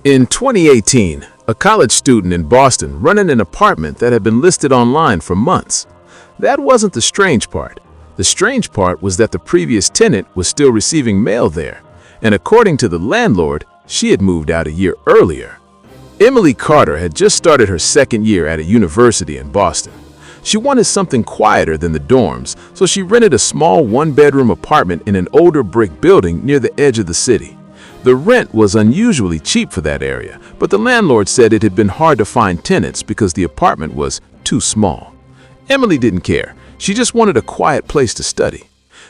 In 2018, a college student in Boston rented an apartment that had been listed online for months. That wasn't the strange part. The strange part was that the previous tenant was still receiving mail there, and according to the landlord, she had moved out a year earlier. Emily Carter had just started her second year at a university in Boston. She wanted something quieter than the dorms, so she rented a small one-bedroom apartment in an older brick building near the edge of the city. The rent was unusually cheap for that area, but the landlord said it had been hard to find tenants because the apartment was too small. Emily didn't care. She just wanted a quiet place to study.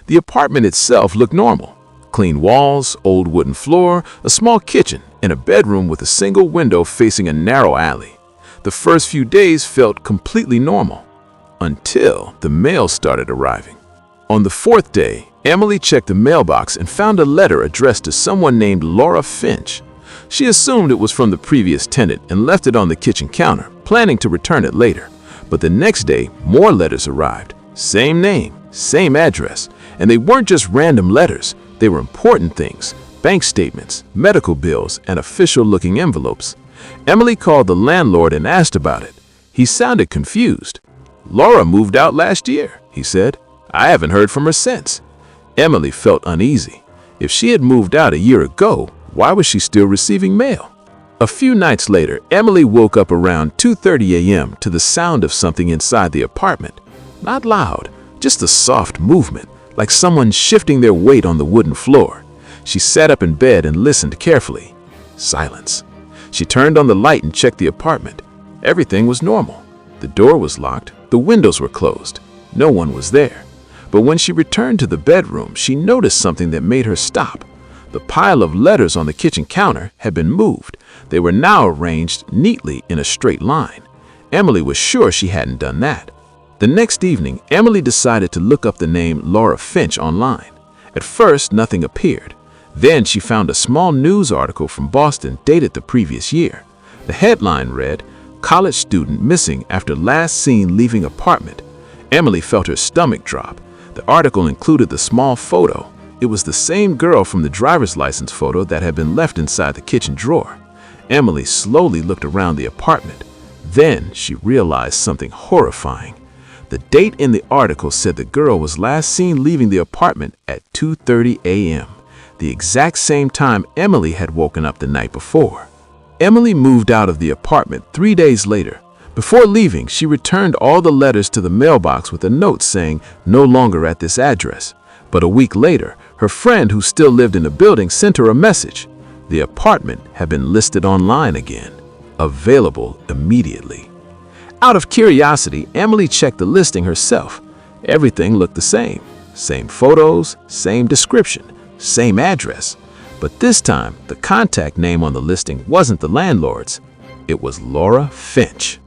The apartment itself looked normal. Clean walls, old wooden floor, a small kitchen, and a bedroom with a single window facing a narrow alley. The first few days felt completely normal, until the mail started arriving. On the fourth day, Emily checked the mailbox and found a letter addressed to someone named Laura Finch. She assumed it was from the previous tenant and left it on the kitchen counter, planning to return it later. But the next day, more letters arrived. Same name, same address, and they weren't just random letters. They were important things: bank statements, medical bills, and official-looking envelopes. Emily called the landlord and asked about it. He sounded confused. "Laura moved out last year," he said. "I haven't heard from her since." Emily felt uneasy. If she had moved out a year ago, why was she still receiving mail? A few nights later, Emily woke up around 2:30 a.m. to the sound of something inside the apartment. Not loud, just a soft movement, like someone shifting their weight on the wooden floor. She sat up in bed and listened carefully. Silence. She turned on the light and checked the apartment. Everything was normal. The door was locked, the windows were closed. No one was there. But when she returned to the bedroom, she noticed something that made her stop. The pile of letters on the kitchen counter had been moved. They were now arranged neatly in a straight line. Emily was sure she hadn't done that. The next evening, Emily decided to look up the name Laura Finch online. At first, nothing appeared. Then she found a small news article from Boston dated the previous year. The headline read, "College student missing after last seen leaving apartment." Emily felt her stomach drop. The article included the small photo. It was the same girl from the driver's license photo that had been left inside the kitchen drawer. Emily slowly looked around the apartment. Then she realized something horrifying. The date in the article said the girl was last seen leaving the apartment at 2:30 a.m., the exact same time Emily had woken up the night before. Emily moved out of the apartment 3 days later. Before leaving, she returned all the letters to the mailbox with a note saying, "No longer at this address." But a week later, her friend who still lived in the building sent her a message. The apartment had been listed online again, available immediately. Out of curiosity, Emily checked the listing herself. Everything looked the same. Same photos, same description, same address. But this time, the contact name on the listing wasn't the landlord's. It was Laura Finch.